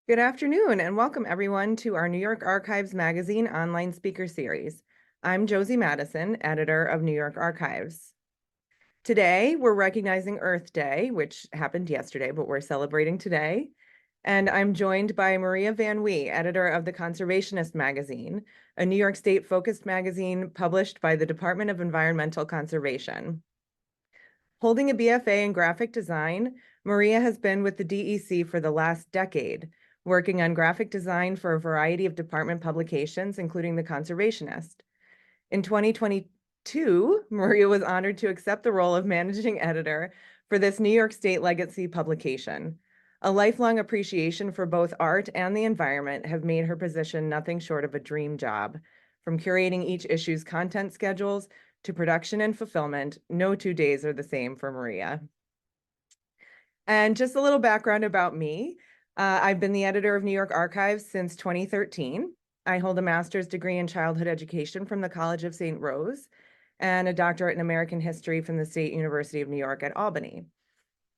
Good afternoon and welcome everyone to our New York Archives Magazine online speaker series. I'm Josie Madison, editor of New York Archives. Today, we're recognizing Earth Day, which happened yesterday, but we're celebrating today. And I'm joined by Maria VanWie, editor of the Conservationist magazine, a New York State-focused magazine published by the Department of Environmental Conservation. Holding a BFA in graphic design, Maria has been with the DEC for the last decade, working on graphic design for a variety of department publications, including The Conservationist. In 2022, Maria was honored to accept the role of managing editor for this New York State legacy publication. A lifelong appreciation for both art and the environment have made her position nothing short of a dream job. From curating each issue's content schedules to production and fulfillment, no 2 days are the same for Maria. And just a little background about me. I've been the editor of New York Archives since 2013. I hold a master's degree in childhood education from the College of St. Rose and a doctorate in American history from the State University of New York at Albany.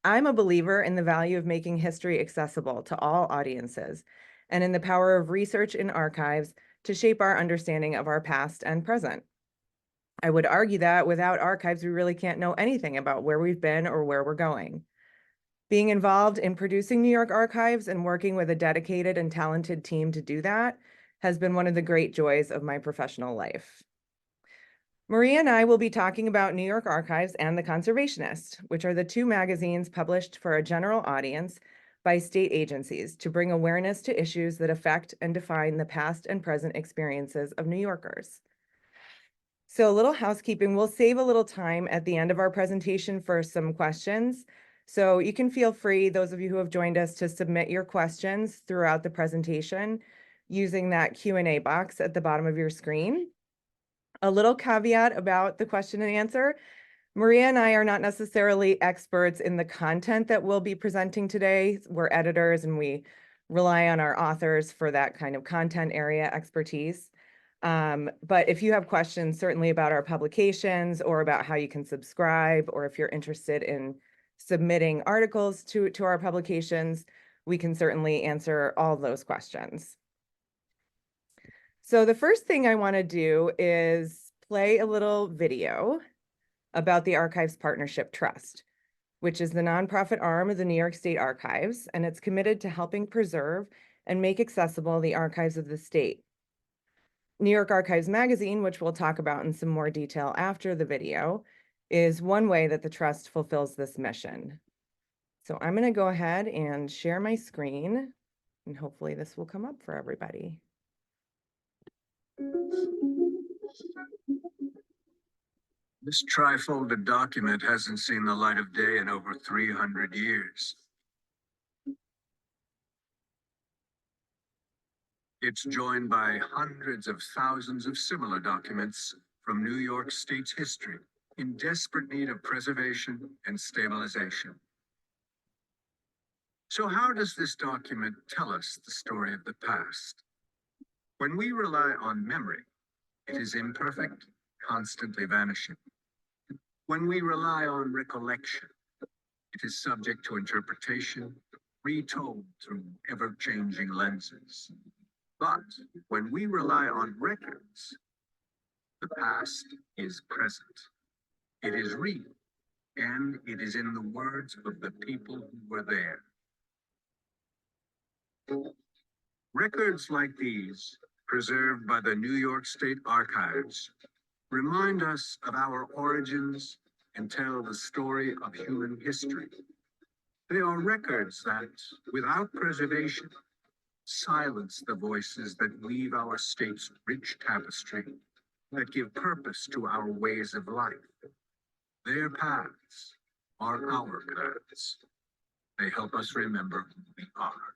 I'm a believer in the value of making history accessible to all audiences and in the power of research in archives to shape our understanding of our past and present. I would argue that without archives, we really can't know anything about where we've been or where we're going. Being involved in producing New York Archives and working with a dedicated and talented team to do that has been one of the great joys of my professional life. Maria and I will be talking about New York Archives and The Conservationist, which are the two magazines published for a general audience by state agencies to bring awareness to issues that affect and define the past and present experiences of New Yorkers. So a little housekeeping, we'll save a little time at the end of our presentation for some questions. So you can feel free, those of you who have joined us, to submit your questions throughout the presentation using that Q&A box at the bottom of your screen. A little caveat about the question and answer. Maria and I are not necessarily experts in the content that we'll be presenting today. We're editors and we rely on our authors for that kind of content area expertise. But if you have questions, certainly about our publications or about how you can subscribe, or if you're interested in submitting articles to our publications, we can certainly answer all those questions. So the first thing I want to do is play a little video about the Archives Partnership Trust, which is the nonprofit arm of the New York State Archives, and it's committed to helping preserve and make accessible the archives of the state. New York Archives Magazine, which we'll talk about in some more detail after the video, is one way that the Trust fulfills this mission. So I'm going to go ahead and share my screen, and hopefully this will come up for everybody. This trifolded document hasn't seen the light of day in over 300 years. It's joined by hundreds of thousands of similar documents from New York State's history in desperate need of preservation and stabilization. So how does this document tell us the story of the past? When we rely on memory, it is imperfect, constantly vanishing. When we rely on recollection, it is subject to interpretation, retold through ever-changing lenses. But when we rely on records, the past is present. It is real, and it is in the words of the people who were there. Records like these, preserved by the New York State Archives, remind us of our origins and tell the story of human history. They are records that, without preservation, silence the voices that weave our state's rich tapestry, that give purpose to our ways of life. Their paths are our paths. They help us remember who we are.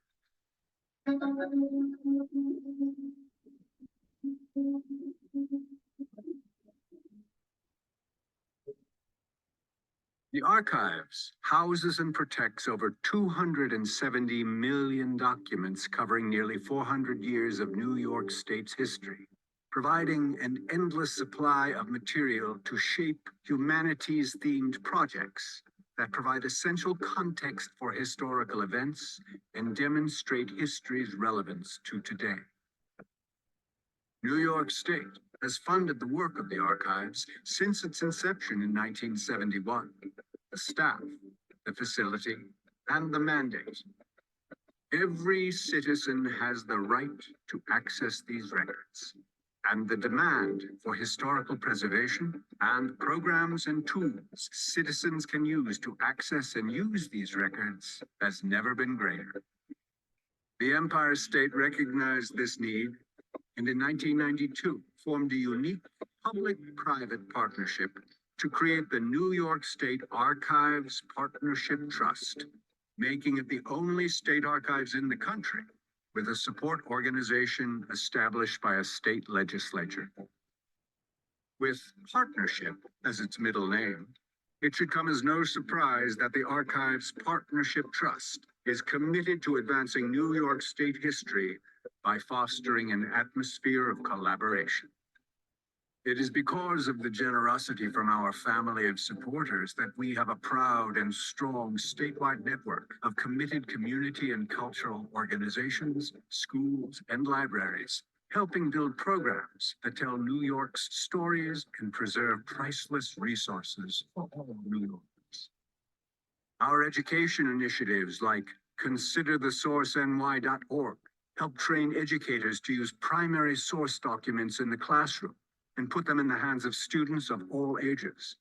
The Archives houses and protects over 270 million documents covering nearly 400 years of New York State's history, providing an endless supply of material to shape humanities-themed projects that provide essential context for historical events and demonstrate history's relevance to today. New York State has funded the work of the archives since its inception in 1971. The staff, the facility, and the mandate. Every citizen has the right to access these records, and the demand for historical preservation and programs and tools citizens can use to access and use these records has never been greater. The Empire State recognized this need and in 1992 formed a unique public-private partnership to create the New York State Archives Partnership Trust, making it the only state archives in the country with a support organization established by a state legislature. With partnership as its middle name, it should come as no surprise that the Archives Partnership Trust is committed to advancing New York State history by fostering an atmosphere of collaboration. It is because of the generosity from our family of supporters that we have a proud and strong statewide network of committed community and cultural organizations, schools, and libraries, helping build programs that tell New York's stories and preserve priceless resources for all New Yorkers. Our education initiatives like ConsiderTheSourceNY.org help train educators to use primary source documents in the classroom and put them in the hands of students of all ages.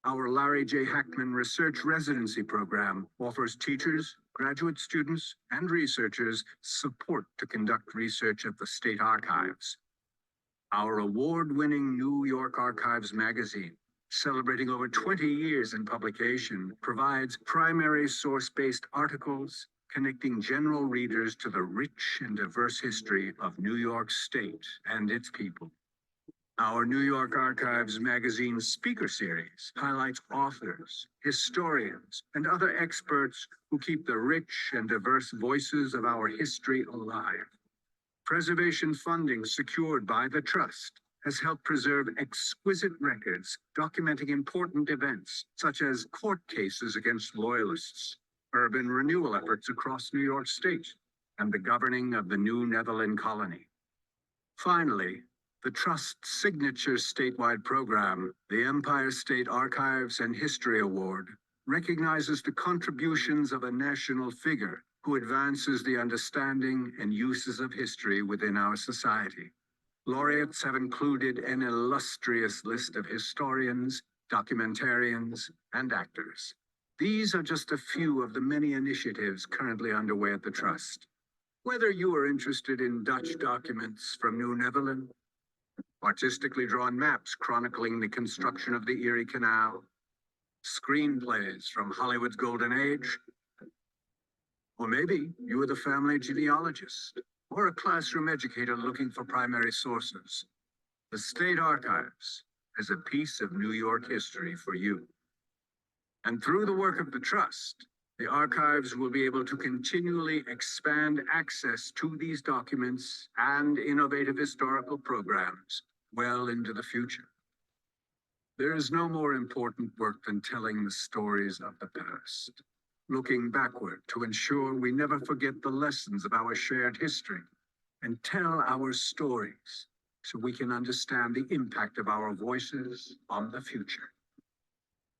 Our Larry J. Hackman Research Residency Program offers teachers, graduate students, and researchers support to conduct research at the State Archives. Our award-winning New York Archives magazine, celebrating over 20 years in publication, provides primary source-based articles connecting general readers to the rich and diverse history of New York State and its people. Our New York Archives magazine speaker series highlights authors, historians, and other experts who keep the rich and diverse voices of our history alive. Preservation funding secured by the Trust has helped preserve exquisite records documenting important events such as court cases against loyalists, urban renewal efforts across New York State, and the governing of the New Netherland colony. Finally, the Trust's signature statewide program, the Empire State Archives and History Award, recognizes the contributions of a national figure who advances the understanding and uses of history within our society. Laureates have included an illustrious list of historians, documentarians, and actors. These are just a few of the many initiatives currently underway at the Trust. Whether you are interested in Dutch documents from New Netherland, artistically drawn maps chronicling the construction of the Erie Canal, screenplays from Hollywood's golden age, or maybe you are the family genealogist or a classroom educator looking for primary sources, the State Archives has a piece of New York history for you. And through the work of the Trust, the archives will be able to continually expand access to these documents and innovative historical programs well into the future. There is no more important work than telling the stories of the past, looking backward to ensure we never forget the lessons of our shared history and tell our stories so we can understand the impact of our voices on the future.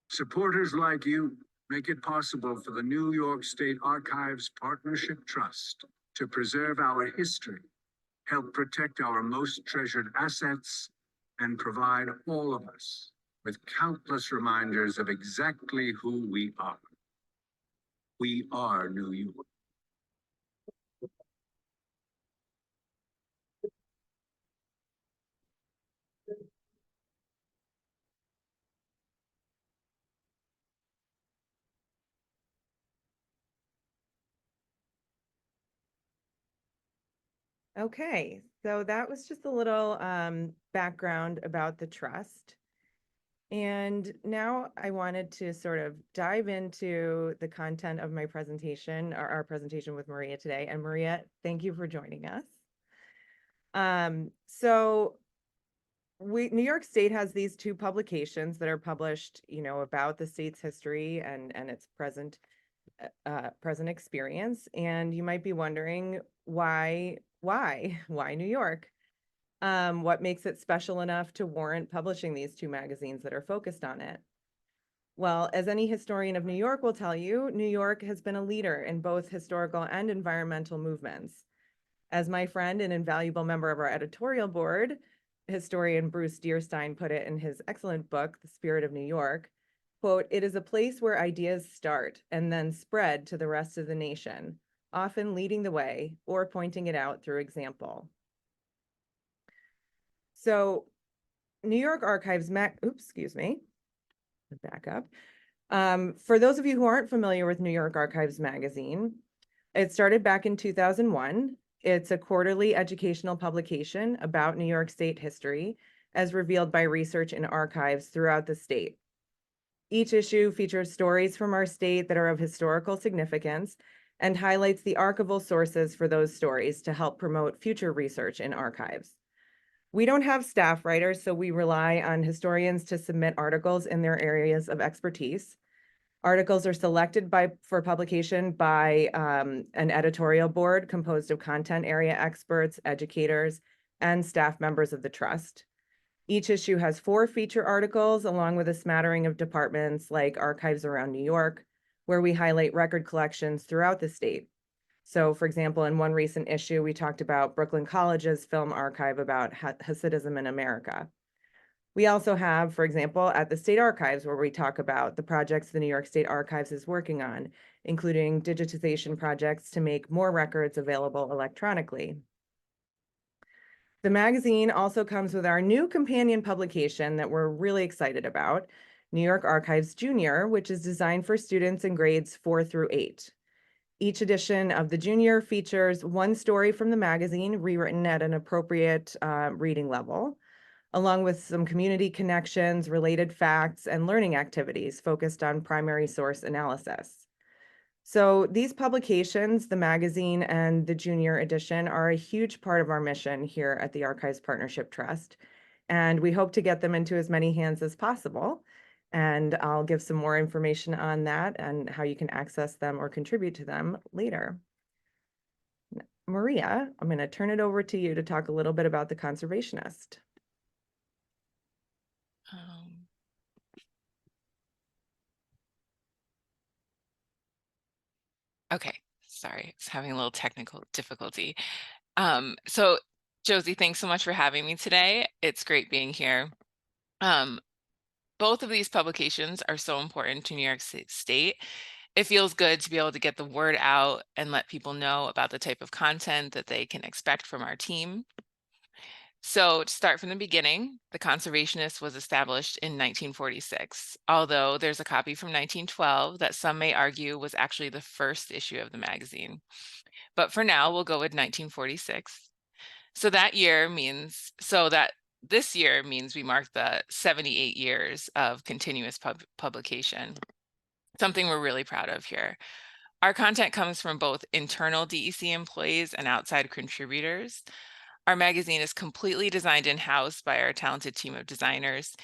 Supporters like you make it possible for the New York State Archives Partnership Trust to preserve our history, help protect our most treasured assets, and provide all of us with countless reminders of exactly who we are. We are New York. Okay, so that was just a little background about the Trust. And now I wanted to sort of dive into the content of my presentation, or our presentation with Maria today. And Maria, thank you for joining us. So New York State has these two publications that are published, about the state's history and its present experience. And you might be wondering why New York? What makes it special enough to warrant publishing these two magazines that are focused on it? Well, as any historian of New York will tell you, New York has been a leader in both historical and environmental movements. As my friend and invaluable member of our editorial board, historian Bruce Dearstein put it in his excellent book, The Spirit of New York, quote, "It is a place where ideas start and then spread to the rest of the nation, often leading the way or pointing it out through example." So New York Archives excuse me, back up. For those of you who aren't familiar with New York Archives magazine, it started back in 2001. It's a quarterly educational publication about New York State history, as revealed by research in archives throughout the state. Each issue features stories from our state that are of historical significance and highlights the archival sources for those stories to help promote future research in archives. We don't have staff writers, so we rely on historians to submit articles in their areas of expertise. Articles are selected for publication by an editorial board composed of content area experts, educators, and staff members of the trust. Each issue has 4 feature articles, along with a smattering of departments like Archives Around New York, where we highlight record collections throughout the state. So, for example, in one recent issue, we talked about Brooklyn College's film archive about Hasidism in America. We also have, for example, at the State Archives, where we talk about the projects the New York State Archives is working on, including digitization projects to make more records available electronically. The magazine also comes with our new companion publication that we're really excited about, New York Archives Junior, which is designed for students in grades 4 through 8. Each edition of the Junior features one story from the magazine rewritten at an appropriate reading level, along with some community connections, related facts, and learning activities focused on primary source analysis. So these publications, the magazine and the junior edition, are a huge part of our mission here at the Archives Partnership Trust, and we hope to get them into as many hands as possible. And I'll give some more information on that and how you can access them or contribute to them later. Maria, I'm going to turn it over to you to talk a little bit about the Conservationist. Okay, sorry, I was having a little technical difficulty. So Josie, thanks so much for having me today. It's great being here. Both of these publications are so important to New York State. It feels good to be able to get the word out and let people know about the type of content that they can expect from our team. So to start from the beginning, the Conservationist was established in 1946, although there's a copy from 1912 that some may argue was actually the first issue of the magazine. But for now, we'll go with 1946. So this year means we mark the 78 years of continuous publication, something we're really proud of here. Our content comes from both internal DEC employees and outside contributors. Our magazine is completely designed in-house by our talented team of designers.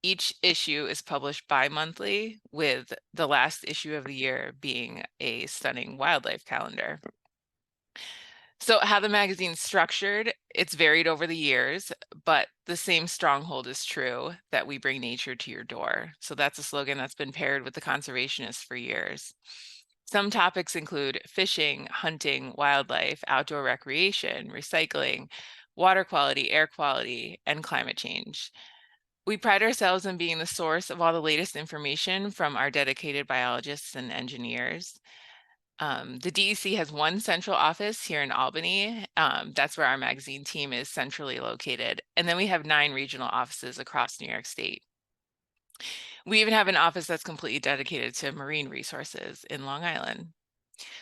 Each issue is published bi-monthly, with the last issue of the year being a stunning wildlife calendar. So how the magazine's structured, it's varied over the years, but the same stronghold is true, that we bring nature to your door. So that's a slogan that's been paired with the Conservationists for years. Some topics include fishing, hunting, wildlife, outdoor recreation, recycling, water quality, air quality, and climate change. We pride ourselves in being the source of all the latest information from our dedicated biologists and engineers. The DEC has one central office here in Albany. That's where our magazine team is centrally located. And then we have 9 regional offices across New York State. We even have an office that's completely dedicated to marine resources in Long Island.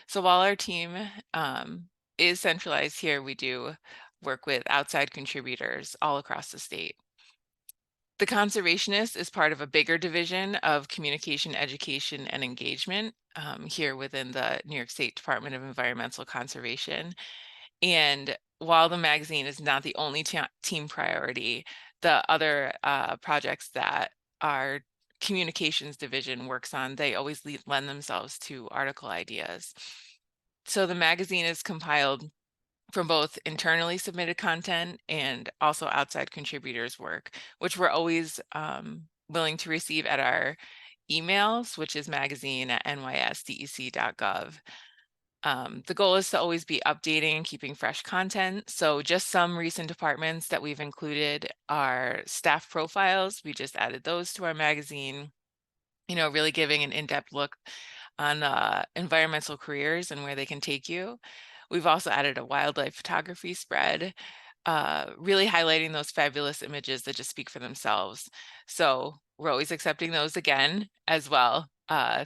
So while our team is centralized here, we do work with outside contributors all across the state. The Conservationist is part of a bigger division of communication, education, and engagement here within the New York State Department of Environmental Conservation. And while the magazine is not the only team priority, the other projects that our communications division works on, they always lend themselves to article ideas. So the magazine is compiled from both internally submitted content and also outside contributors' work, which we're always willing to receive at our emails, which is magazine@nysdec.gov. The goal is to always be updating and keeping fresh content. So just some recent departments that we've included are staff profiles. We just added those to our magazine, really giving an in-depth look on environmental careers and where they can take you. We've also added a wildlife photography spread, really highlighting those fabulous images that just speak for themselves. So we're always accepting those again as well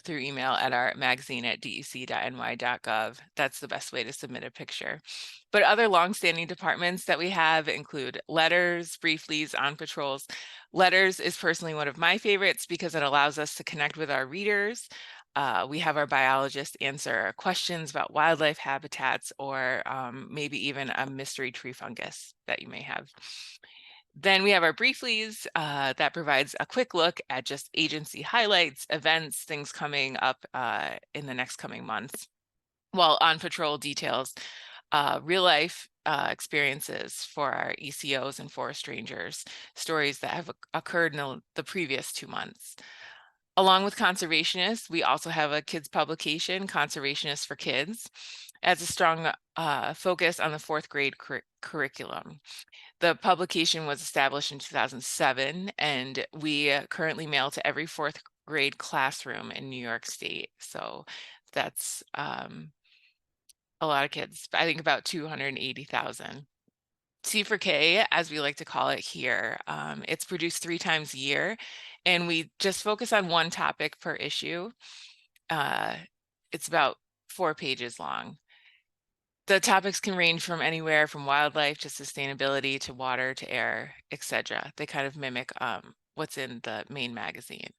through email at our magazine@dec.ny.gov. That's the best way to submit a picture. But other longstanding departments that we have include letters, brieflies, on patrols. Letters is personally one of my favorites because it allows us to connect with our readers. We have our biologists answer questions about wildlife habitats or maybe even a mystery tree fungus that you may have. Then we have our brieflies that provides a quick look at just agency highlights, events, things coming up in the next coming months. While on patrol details real life experiences for our ECOs and forest rangers, stories that have occurred in the previous 2 months. Along with Conservationist, we also have a kids publication, Conservationist for Kids, as a strong focus on the fourth grade curriculum. The publication was established in 2007, and we currently mail to every fourth grade classroom in New York State. So that's a lot of kids, I think about 280,000. C4K, as we like to call it here, it's produced 3 times a year, and we just focus on one topic per issue. It's about 4 pages long. The topics can range from anywhere from wildlife to sustainability to water to air, etc. They kind of mimic what's in the main magazine.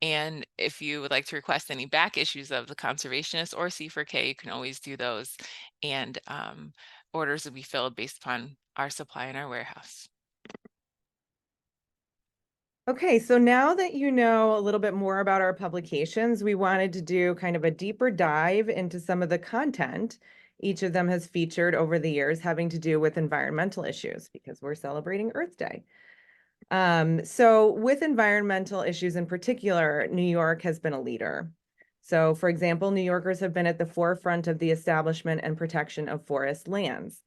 And if you would like to request any back issues of the Conservationist or C4K, you can always do those. And orders will be filled based upon our supply in our warehouse. Okay, so now that you know a little bit more about our publications, we wanted to do kind of a deeper dive into some of the content each of them has featured over the years having to do with environmental issues because we're celebrating Earth Day. So with environmental issues in particular, New York has been a leader. So for example, New Yorkers have been at the forefront of the establishment and protection of forest lands.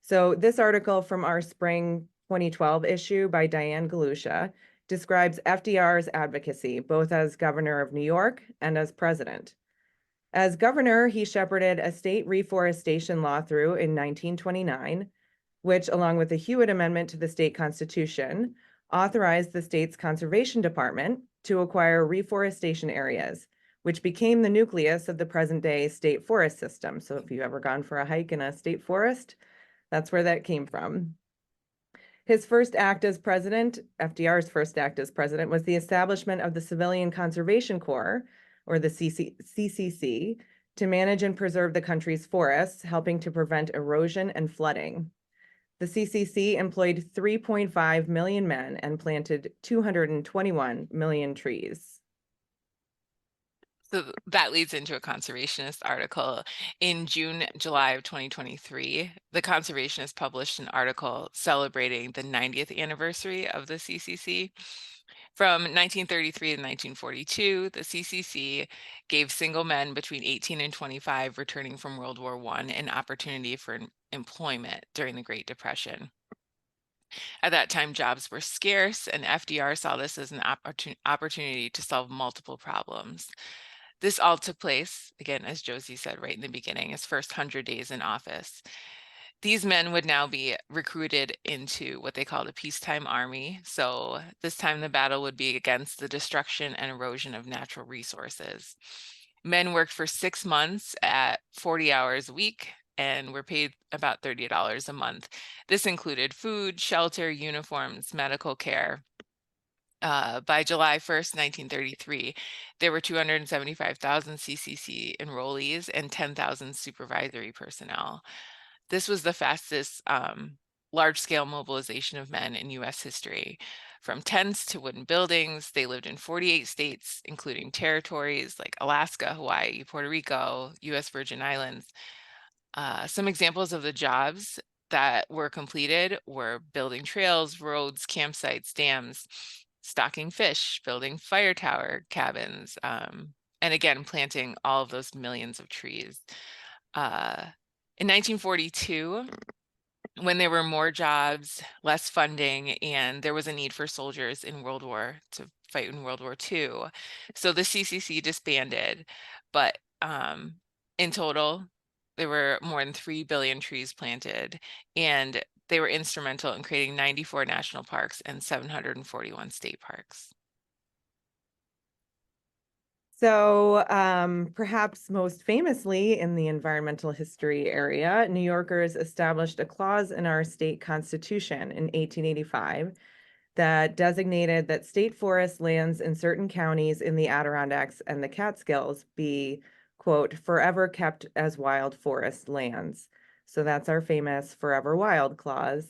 So this article from our spring 2012 issue by Diane Galusha describes FDR's advocacy, both as governor of New York and as president. As governor, he shepherded a state reforestation law through in 1929, which, along with the Hewitt Amendment to the state constitution, authorized the state's conservation department to acquire reforestation areas, which became the nucleus of the present-day state forest system. So if you've ever gone for a hike in a state forest, that's where that came from. His first act as president, FDR's first act as president, was the establishment of the Civilian Conservation Corps, or the CCC, to manage and preserve the country's forests, helping to prevent erosion and flooding. The CCC employed 3.5 million men and planted 221 million trees. So that leads into a conservationist article. In July of 2023, the Conservationist published an article celebrating the 90th anniversary of the CCC. From 1933 to 1942, the CCC gave single men between 18 and 25 returning from World War I an opportunity for employment during the Great Depression. At that time, jobs were scarce, and FDR saw this as an opportunity to solve multiple problems. This all took place, again, as Josie said right in the beginning, his first 100 days in office. These men would now be recruited into what they called a peacetime army. So this time the battle would be against the destruction and erosion of natural resources. Men worked for 6 months at 40 hours a week and were paid about $30 a month. This included food, shelter, uniforms, medical care. By July 1st, 1933, there were 275,000 CCC enrollees and 10,000 supervisory personnel. This was the fastest large-scale mobilization of men in U.S. history. From tents to wooden buildings, they lived in 48 states, including territories like Alaska, Hawaii, Puerto Rico, U.S. Virgin Islands. Some examples of the jobs that were completed were building trails, roads, campsites, dams, stocking fish, building fire tower cabins, and again, planting all of those millions of trees. In 1942, when there were more jobs, less funding, and there was a need for soldiers in to fight in World War II. So the CCC disbanded, but in total, there were more than 3 billion trees planted, and they were instrumental in creating 94 national parks and 741 state parks. So perhaps most famously in the environmental history area, New Yorkers established a clause in our state constitution in 1885 that designated that state forest lands in certain counties in the Adirondacks and the Catskills be, quote, forever kept as wild forest lands. So that's our famous Forever Wild clause.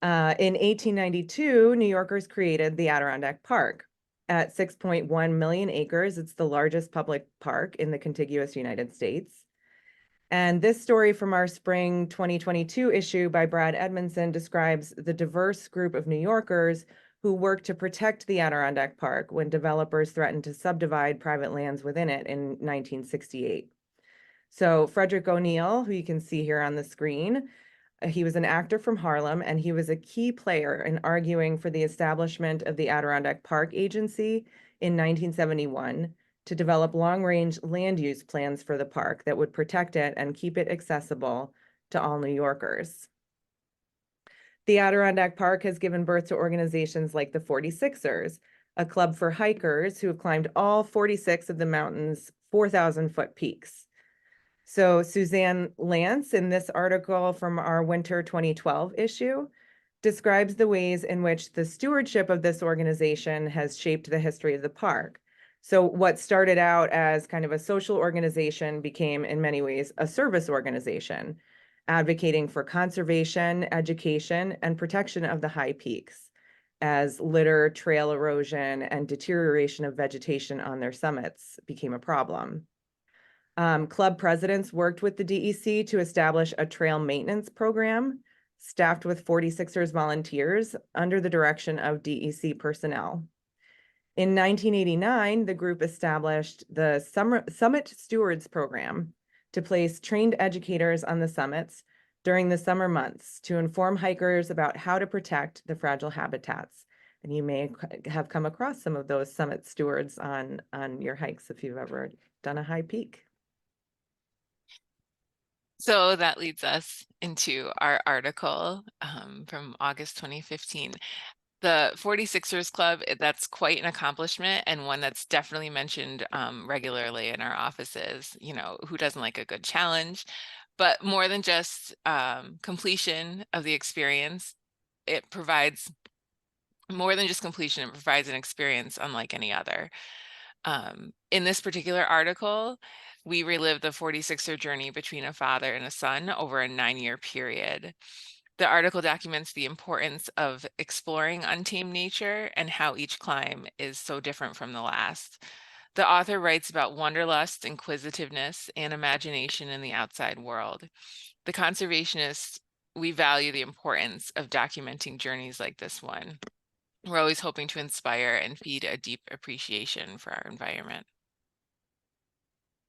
In 1892, New Yorkers created the Adirondack Park. At 6.1 million acres, it's the largest public park in the contiguous United States. And this story from our spring 2022 issue by Brad Edmondson describes the diverse group of New Yorkers who worked to protect the Adirondack Park when developers threatened to subdivide private lands within it in 1968. So Frederick O'Neill, who you can see here on the screen, he was an actor from Harlem, and he was a key player in arguing for the establishment of the Adirondack Park Agency in 1971 to develop long-range land use plans for the park that would protect it and keep it accessible to all New Yorkers. The Adirondack Park has given birth to organizations like the 46ers, a club for hikers who have climbed all 46 of the mountain's 4,000-foot peaks. So Suzanne Lance, in this article from our winter 2012 issue, describes the ways in which the stewardship of this organization has shaped the history of the park. So what started out as kind of a social organization became, in many ways, a service organization, advocating for conservation, education, and protection of the high peaks, as litter, trail erosion, and deterioration of vegetation on their summits became a problem. Club presidents worked with the DEC to establish a trail maintenance program staffed with 46ers volunteers under the direction of DEC personnel. In 1989, the group established the Summit Stewards Program to place trained educators on the summits during the summer months to inform hikers about how to protect the fragile habitats. And you may have come across some of those summit stewards on your hikes if you've ever done a high peak. So that leads us into our article from August 2015. The 46ers Club, that's quite an accomplishment and one that's definitely mentioned regularly in our offices. You know, who doesn't like a good challenge? But more than just completion of the experience, it provides more than just completion, it provides an experience unlike any other. In this particular article, we relive the 46er journey between a father and a son over a 9-year period. The article documents the importance of exploring untamed nature and how each climb is so different from the last. The author writes about wanderlust, inquisitiveness, and imagination in the outside world. The Conservationists, we value the importance of documenting journeys like this one. We're always hoping to inspire and feed a deep appreciation for our environment.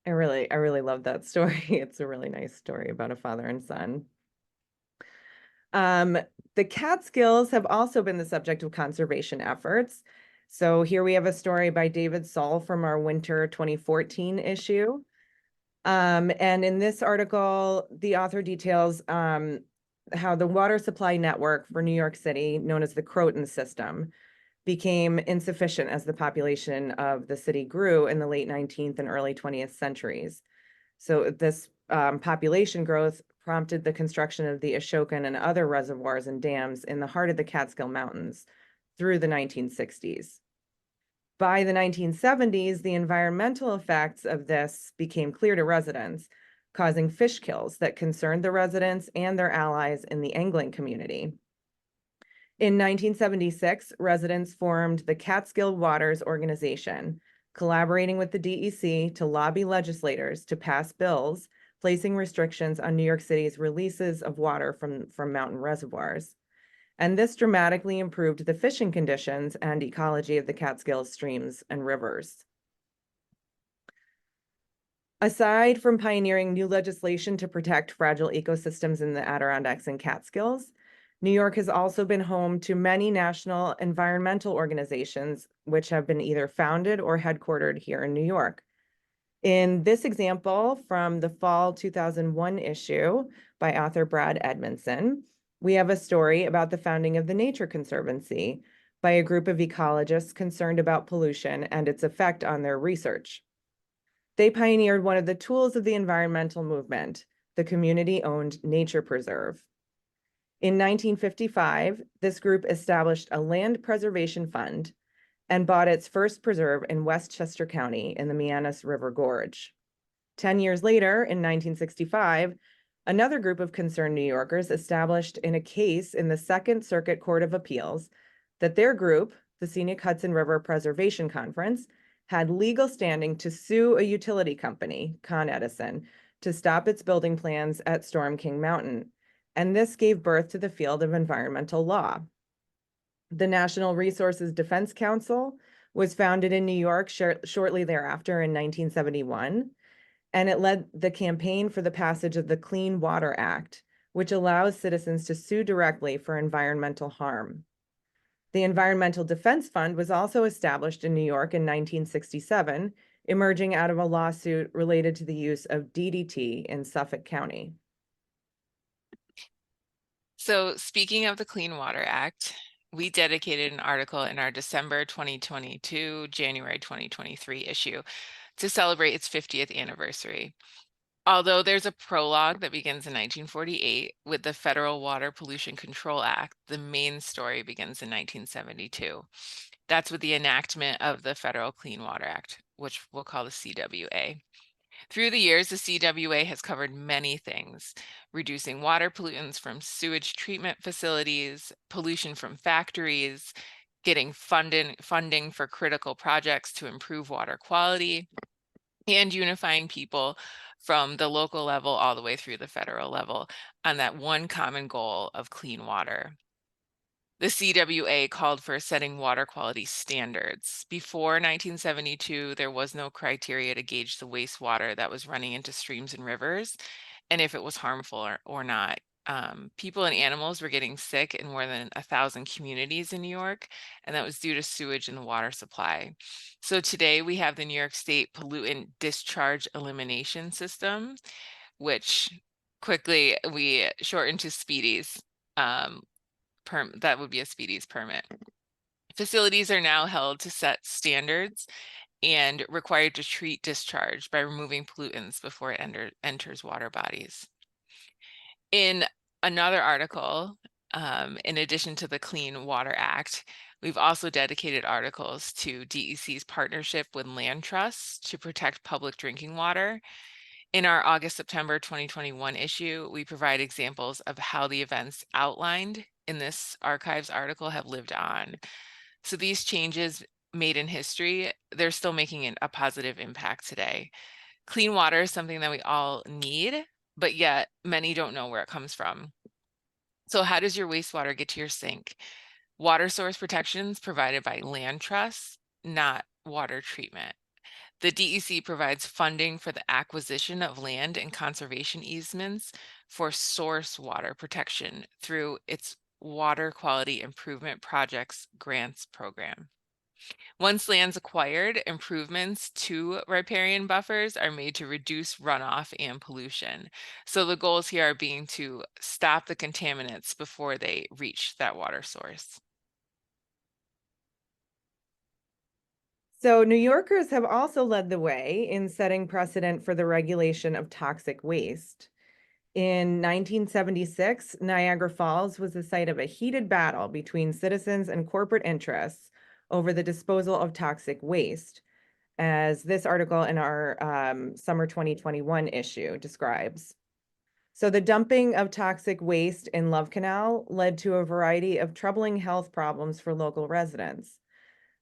I really love that story. It's a really nice story about a father and son. The Catskills have also been the subject of conservation efforts. So here we have a story by David Saul from our winter 2014 issue. And in this article, the author details how the water supply network for New York City, known as the Croton system, became insufficient as the population of the city grew in the late 19th and early 20th centuries. So this population growth prompted the construction of the Ashokan and other reservoirs and dams in the heart of the Catskill Mountains through the 1960s. By the 1970s, the environmental effects of this became clear to residents, causing fish kills that concerned the residents and their allies in the angling community. In 1976, residents formed the Catskill Waters Organization, collaborating with the DEC to lobby legislators to pass bills placing restrictions on New York City's releases of water from mountain reservoirs. And this dramatically improved the fishing conditions and ecology of the Catskills streams and rivers. Aside from pioneering new legislation to protect fragile ecosystems in the Adirondacks and Catskills, New York has also been home to many national environmental organizations, which have been either founded or headquartered here in New York. In this example from the fall 2001 issue by author Brad Edmondson, we have a story about the founding of the Nature Conservancy by a group of ecologists concerned about pollution and its effect on their research. They pioneered one of the tools of the environmental movement, the community-owned nature preserve. In 1955, this group established a land preservation fund and bought its first preserve in Westchester County in the Mianus River Gorge. 10 years later, in 1965, another group of concerned New Yorkers established in a case in the Second Circuit Court of Appeals that their group, the Scenic Hudson River Preservation Conference, had legal standing to sue a utility company, Con Edison, to stop its building plans at Storm King Mountain. And this gave birth to the field of environmental law. The National Resources Defense Council was founded in New York shortly thereafter in 1971, and it led the campaign for the passage of the Clean Water Act, which allows citizens to sue directly for environmental harm. The Environmental Defense Fund was also established in New York in 1967, emerging out of a lawsuit related to the use of DDT in Suffolk County. So speaking of the Clean Water Act, we dedicated an article in our December 2022, January 2023 issue to celebrate its 50th anniversary. Although there's a prologue that begins in 1948 with the Federal Water Pollution Control Act, the main story begins in 1972. That's with the enactment of the Federal Clean Water Act, which we'll call the CWA. Through the years, the CWA has covered many things: reducing water pollutants from sewage treatment facilities, pollution from factories, getting funding for critical projects to improve water quality, and unifying people from the local level all the way through the federal level on that one common goal of clean water. The CWA called for setting water quality standards. Before 1972, there was no criteria to gauge the wastewater that was running into streams and rivers, and if it was harmful or not. People and animals were getting sick in more than 1,000 communities in New York, and that was due to sewage in the water supply. So today we have the New York State Pollutant Discharge Elimination System, which quickly we shorten to SPEEDIES. That would be a SPEEDIES permit. Facilities are now held to set standards and required to treat discharge by removing pollutants before it enters water bodies. In another article, in addition to the Clean Water Act, we've also dedicated articles to DEC's partnership with land trusts to protect public drinking water. In our August-September 2021 issue, we provide examples of how the events outlined in this archives article have lived on. So these changes made in history, they're still making a positive impact today. Clean water is something that we all need, but yet many don't know where it comes from. So how does your wastewater get to your sink? Water source protections provided by land trusts, not water treatment. The DEC provides funding for the acquisition of land and conservation easements for source water protection through its Water Quality Improvement Projects Grants Program. Once land's acquired, improvements to riparian buffers are made to reduce runoff and pollution. So the goals here are being to stop the contaminants before they reach that water source. So New Yorkers have also led the way in setting precedent for the regulation of toxic waste. In 1976, Niagara Falls was the site of a heated battle between citizens and corporate interests over the disposal of toxic waste. as this article in our summer 2021 issue describes. So the dumping of toxic waste in Love Canal led to a variety of troubling health problems for local residents.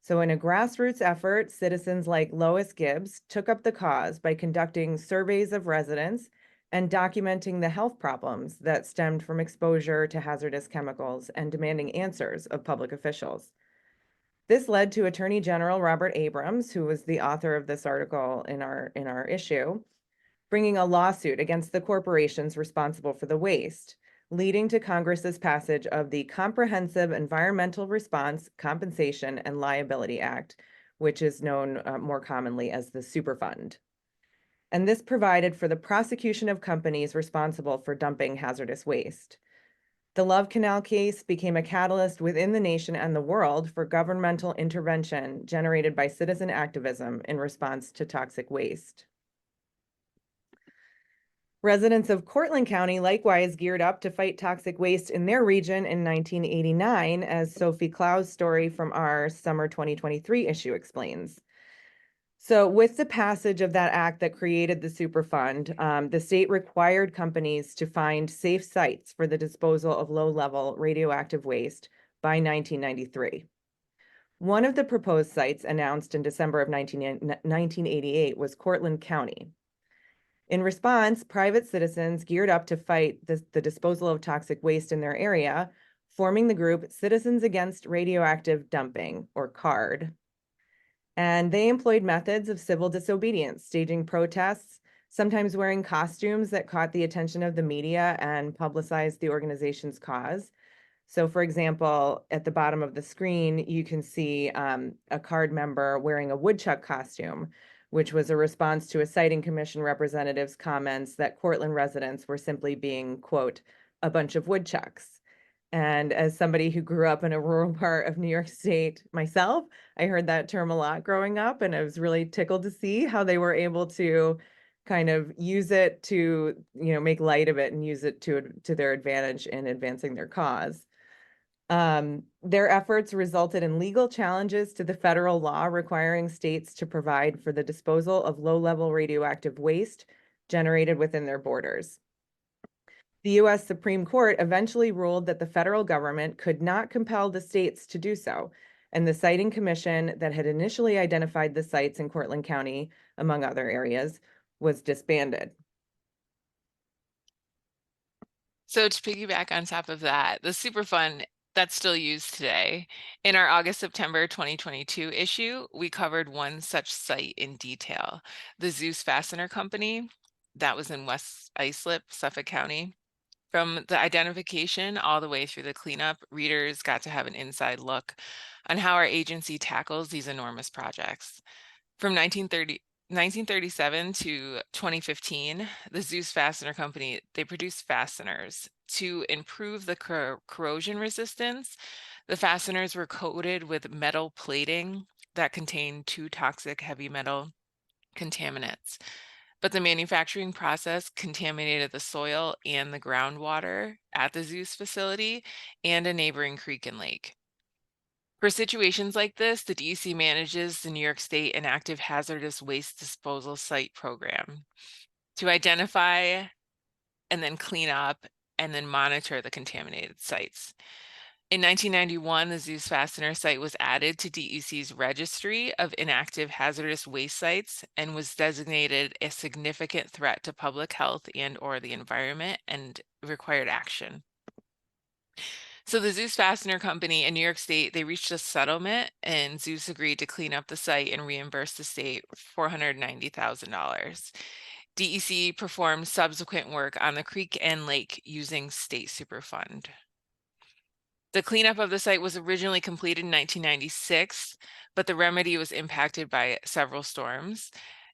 So in a grassroots effort, citizens like Lois Gibbs took up the cause by conducting surveys of residents and documenting the health problems that stemmed from exposure to hazardous chemicals and demanding answers of public officials. This led to Attorney General Robert Abrams, who was the author of this article in our issue, bringing a lawsuit against the corporations responsible for the waste, leading to Congress's passage of the Comprehensive Environmental Response, Compensation, and Liability Act, which is known more commonly as the Superfund. And this provided for the prosecution of companies responsible for dumping hazardous waste. The Love Canal case became a catalyst within the nation and the world for governmental intervention generated by citizen activism in response to toxic waste. Residents of Cortland County likewise geared up to fight toxic waste in their region in 1989, as Sophie Clow's story from our summer 2023 issue explains. So with the passage of that act that created the Superfund, the state required companies to find safe sites for the disposal of low-level radioactive waste by 1993. One of the proposed sites announced in December of 1988 was Cortland County. In response, private citizens geared up to fight the disposal of toxic waste in their area, forming the group Citizens Against Radioactive Dumping, or CARD. And they employed methods of civil disobedience, staging protests, sometimes wearing costumes that caught the attention of the media and publicized the organization's cause. So for example, at the bottom of the screen, you can see a CARD member wearing a woodchuck costume, which was a response to a siting commission representative's comments that Cortland residents were simply being, quote, a bunch of woodchucks. And as somebody who grew up in a rural part of New York State myself, I heard that term a lot growing up, and I was really tickled to see how they were able to kind of use it to, make light of it and use it to their advantage in advancing their cause. Their efforts resulted in legal challenges to the federal law requiring states to provide for the disposal of low-level radioactive waste generated within their borders. The U.S. Supreme Court eventually ruled that the federal government could not compel the states to do so, and the siting commission that had initially identified the sites in Cortland County, among other areas, was disbanded. So to piggyback on top of that, the Superfund that's still used today. In our August-September 2022 issue, we covered one such site in detail, the Zeus Fastener Company, that was in West Islip, Suffolk County. From the identification all the way through the cleanup, readers got to have an inside look on how our agency tackles these enormous projects. From 1937 to 2015, the Zeus Fastener Company, they produced fasteners. To improve the corrosion resistance, the fasteners were coated with metal plating that contained 2 toxic heavy metal contaminants. But the manufacturing process contaminated the soil and the groundwater at the Zeus facility and a neighboring creek and lake. For situations like this, the DEC manages the New York State Inactive Hazardous Waste Disposal Site Program to identify and then clean up and then monitor the contaminated sites. In 1991, the Zeus Fastener site was added to DEC's registry of inactive hazardous waste sites and was designated a significant threat to public health and/or the environment and required action. So the Zeus Fastener Company in New York State, they reached a settlement and Zeus agreed to clean up the site and reimburse the state $490,000. DEC performed subsequent work on the creek and lake using state Superfund. The cleanup of the site was originally completed in 1996, but the remedy was impacted by several storms,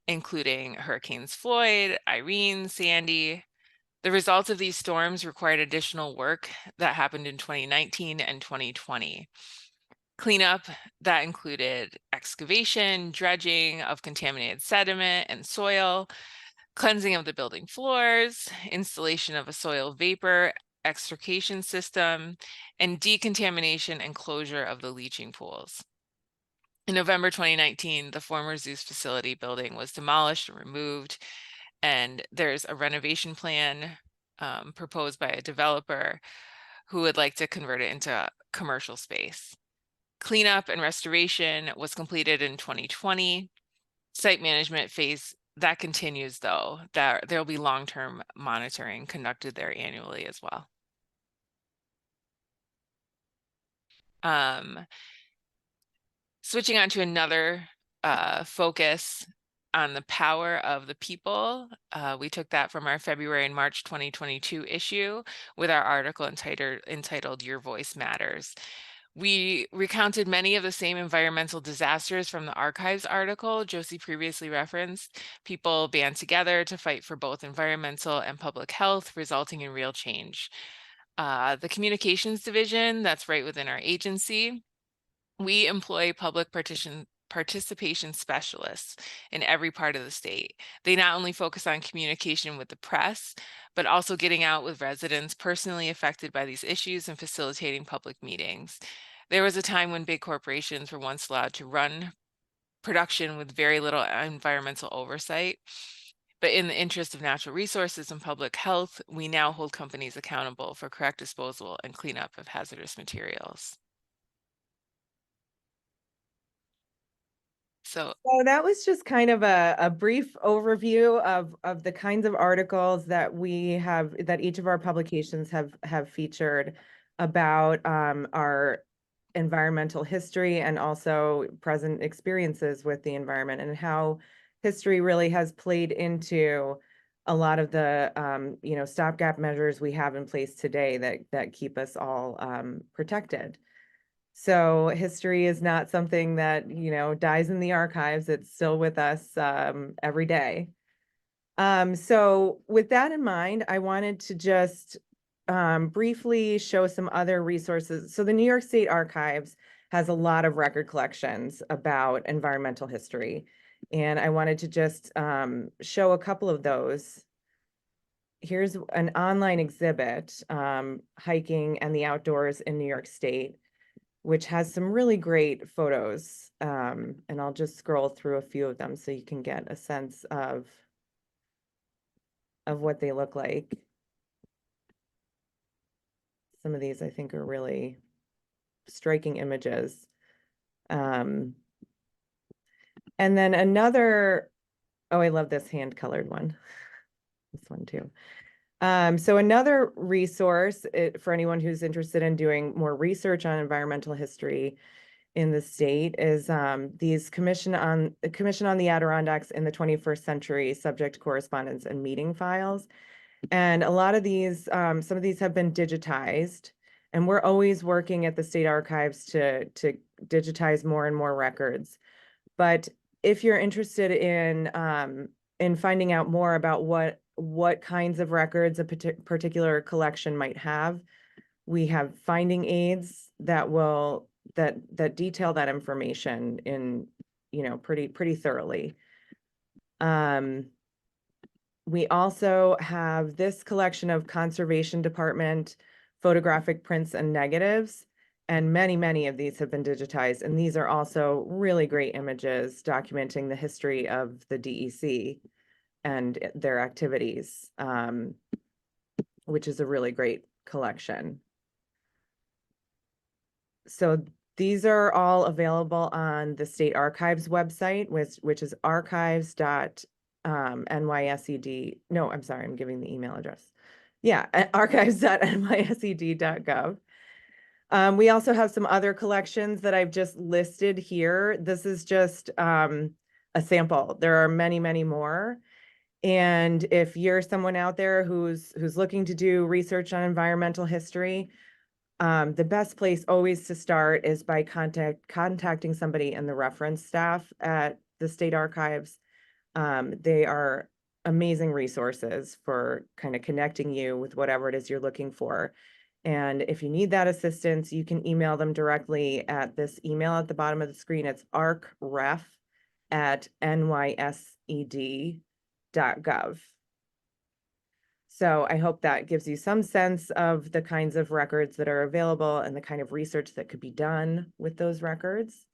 including Hurricanes Floyd, Irene, Sandy. The results of these storms required additional work that happened in 2019 and 2020. Cleanup that included excavation, dredging of contaminated sediment and soil, cleansing of the building floors, installation of a soil vapor extrication system, and decontamination and closure of the leaching pools. In November 2019, the former Zeus facility building was demolished and removed, and there's a renovation plan proposed by a developer who would like to convert it into a commercial space. Cleanup and restoration was completed in 2020. Site management phase that continues, though. There'll be long-term monitoring conducted there annually as well. Switching on to another focus on the power of the people. We took that from our February and March 2022 issue with our article entitled Your Voice Matters. We recounted many of the same environmental disasters from the archives article Josie previously referenced. People band together to fight for both environmental and public health, resulting in real change. The communications division, that's right within our agency, we employ public participation specialists in every part of the state. They not only focus on communication with the press, but also getting out with residents personally affected by these issues and facilitating public meetings. There was a time when big corporations were once allowed to run production with very little environmental oversight. But in the interest of natural resources and public health, we now hold companies accountable for correct disposal and cleanup of hazardous materials. So that was just kind of a brief overview of the kinds of articles that that each of our publications have featured about our environmental history and also present experiences with the environment, and how history really has played into a lot of the stopgap measures we have in place today that keep us all protected. So history is not something that, dies in the archives. It's still with us every day. So with that in mind, I wanted to just briefly show some other resources. So the New York State Archives has a lot of record collections about environmental history, and I wanted to just show a couple of those. Here's an online exhibit, Hiking and the Outdoors in New York State, which has some really great photos. And I'll just scroll through a few of them so you can get a sense of what they look like. Some of these I think are really striking images. And then another, oh, I love this hand-colored one. This one too. So another resource for anyone who's interested in doing more research on environmental history in the state is these Commission on the Adirondacks in the 21st Century subject correspondence and meeting files. And a lot of these, some of these have been digitized, and we're always working at the state archives to digitize more and more records. But if you're interested in finding out more about what kinds of records a particular collection might have, we have finding aids that detail that information in, pretty thoroughly. We also have this collection of Conservation Department photographic prints and negatives, and many of these have been digitized. And these are also really great images documenting the history of the DEC and their activities, which is a really great collection. So these are all available on the State Archives website, which is archives.nysed. No, I'm sorry, I'm giving the email address. Yeah, at archives.nysed.gov. We also have some other collections that I've just listed here. This is just a sample. There are many more. And if you're someone out there who's looking to do research on environmental history, the best place always to start is by contacting somebody in the reference staff at the State Archives. They are amazing resources for kind of connecting you with whatever it is you're looking for. And if you need that assistance, you can email them directly at this email at the bottom of the screen. It's arcref@nysed.gov. So I hope that gives you some sense of the kinds of records that are available and the kind of research that could be done with those records.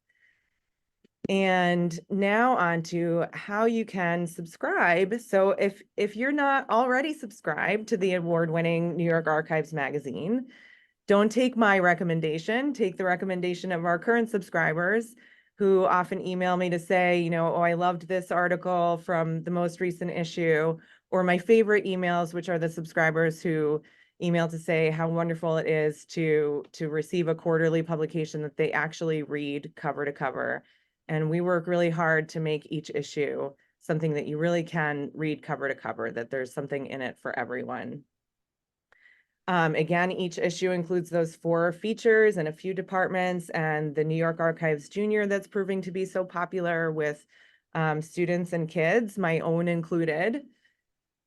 And now on to how you can subscribe. So if you're not already subscribed to the award-winning New York Archives magazine, don't take my recommendation, take the recommendation of our current subscribers who often email me to say, you know, oh, I loved this article from the most recent issue, or my favorite emails, which are the subscribers who email to say how wonderful it is to receive a quarterly publication that they actually read cover to cover. And we work really hard to make each issue something that you really can read cover to cover, that there's something in it for everyone. Again, each issue includes those 4 features and a few departments, and the New York Archives Junior that's proving to be so popular with students and kids, my own included.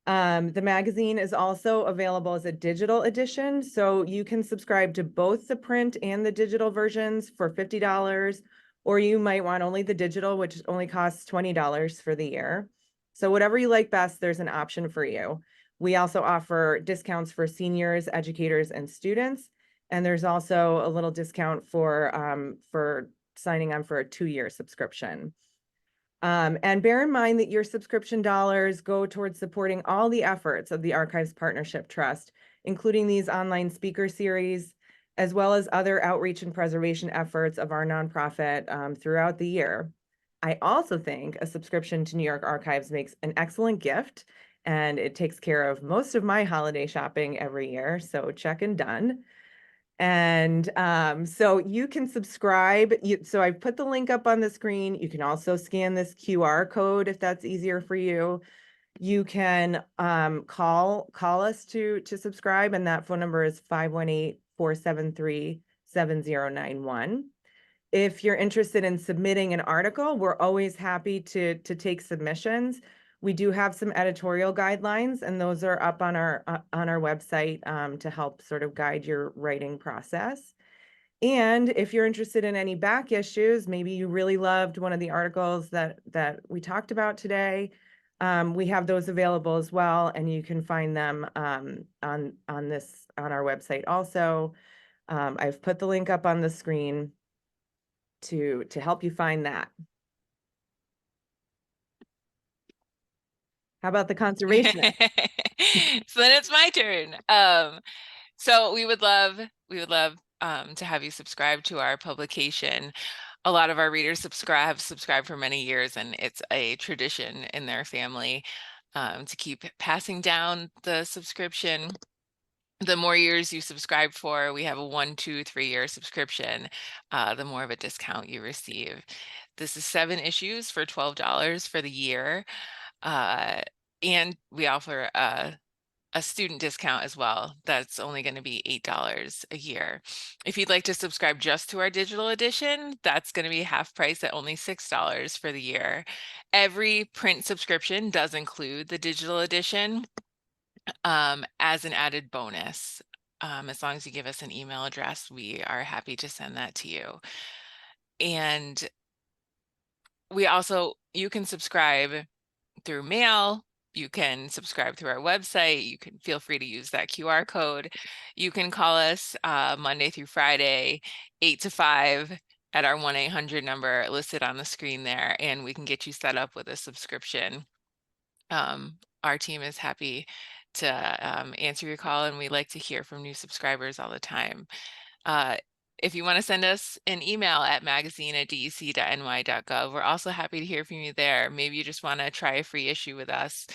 The magazine is also available as a digital edition, so you can subscribe to both the print and the digital versions for $50, or you might want only the digital, which only costs $20 for the year. So whatever you like best, there's an option for you. We also offer discounts for seniors, educators, and students, and there's also a little discount for signing on for a 2-year subscription. And bear in mind that your subscription dollars go towards supporting all the efforts of the Archives Partnership Trust, including these online speaker series, as well as other outreach and preservation efforts of our nonprofit throughout the year. I also think a subscription to New York Archives makes an excellent gift, and it takes care of most of my holiday shopping every year, so check and done. And so you can subscribe. So I've put the link up on the screen. You can also scan this QR code if that's easier for you. You can call us to subscribe, and that phone number is 518-473-7091. If you're interested in submitting an article, we're always happy to take submissions. We do have some editorial guidelines, and those are up on our website to help sort of guide your writing process. And if you're interested in any back issues, maybe you really loved one of the articles that we talked about today, we have those available as well, and you can find them on our website also. I've put the link up on the screen to help you find that. How about the conservationist? So then it's my turn. So we would love to have you subscribe to our publication. A lot of our readers subscribe for many years, and it's a tradition in their family to keep passing down the subscription. The more years you subscribe for, we have a 1, 2, 3-year subscription, the more of a discount you receive. This is 7 issues for $12 for the year. And we offer a student discount as well. That's only going to be $8 a year. If you'd like to subscribe just to our digital edition, that's going to be half price at only $6 for the year. Every print subscription does include the digital edition as an added bonus. As long as you give us an email address, we are happy to send that to you. And you can subscribe through mail. You can subscribe through our website. You can feel free to use that QR code. You can call us Monday through Friday, 8 to 5 at our 1-800 number listed on the screen there, and we can get you set up with a subscription. Our team is happy to answer your call, and we like to hear from new subscribers all the time. If you want to send us an email at magazine@dec.ny.gov, we're also happy to hear from you there. Maybe you just want to try a free issue with us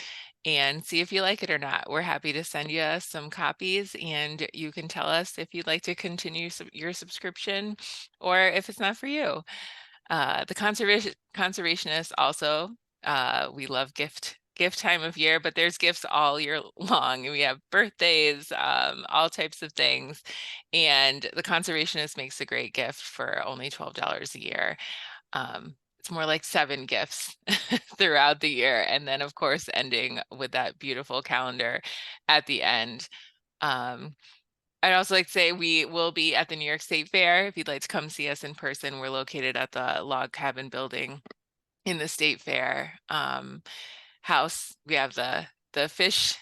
and see if you like it or not. We're happy to send you some copies, and you can tell us if you'd like to continue your subscription or if it's not for you. The Conservationist also, we love gift time of year, but there's gifts all year long. We have birthdays, all types of things. And the Conservationist makes a great gift for only $12 a year. It's more like 7 gifts throughout the year. And then of course, ending with that beautiful calendar at the end. I'd also like to say we will be at the New York State Fair. If you'd like to come see us in person, we're located at the Log Cabin Building in the State Fair house. We have the fish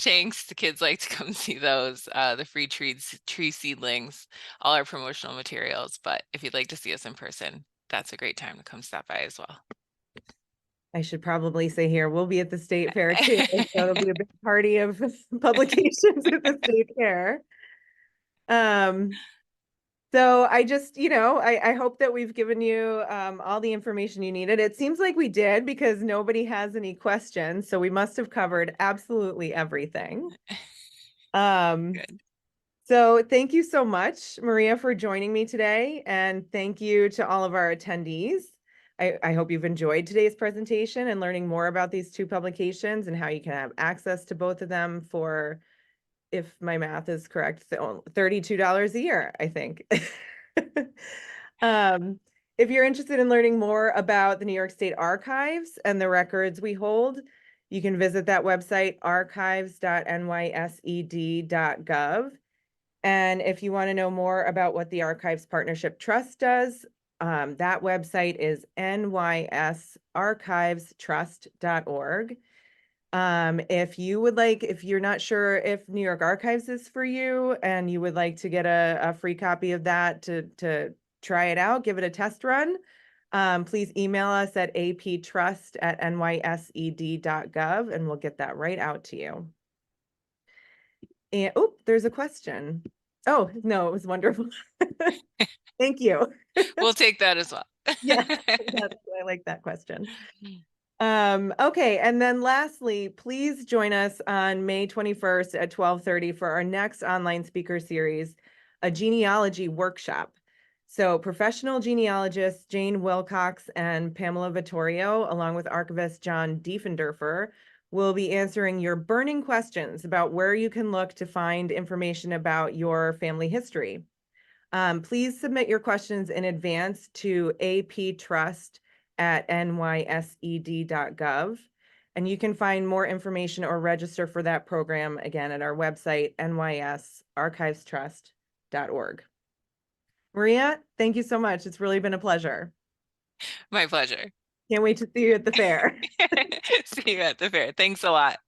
tanks. The kids like to come see those, the free tree seedlings, all our promotional materials. But if you'd like to see us in person, that's a great time to come stop by as well. I should probably say here, we'll be at the state fair too. So it'll be a big party of publications at the state fair. So I just, I hope that we've given you all the information you needed. It seems like we did because nobody has any questions. So we must have covered absolutely everything. Good. So thank you so much, Maria, for joining me today. And thank you to all of our attendees. I hope you've enjoyed today's presentation and learning more about these two publications and how you can have access to both of them for, if my math is correct, $32 a year, I think. If you're interested in learning more about the New York State Archives and the records we hold, you can visit that website, archives.nysed.gov. And if you want to know more about what the Archives Partnership Trust does, that website is nysarchivestrust.org. If you're not sure if New York Archives is for you and you would like to get a free copy of that to try it out, give it a test run, please email us at aptrust@nysed.gov and we'll get that right out to you. And there's a question. Oh, no, it was wonderful. Thank you. We'll take that as well. Yeah, I like that question. Okay, and then lastly, please join us on May 21st at 12:30 for our next online speaker series, a genealogy workshop. So professional genealogists Jane Wilcox and Pamela Vittorio, along with archivist John Diefendorfer, will be answering your burning questions about where you can look to find information about your family history. Please submit your questions in advance to aptrust@nysed.gov. And you can find more information or register for that program again at our website, nysarchivestrust.org. Maria, thank you so much. It's really been a pleasure. My pleasure. Can't wait to see you at the fair. See you at the fair. Thanks a lot.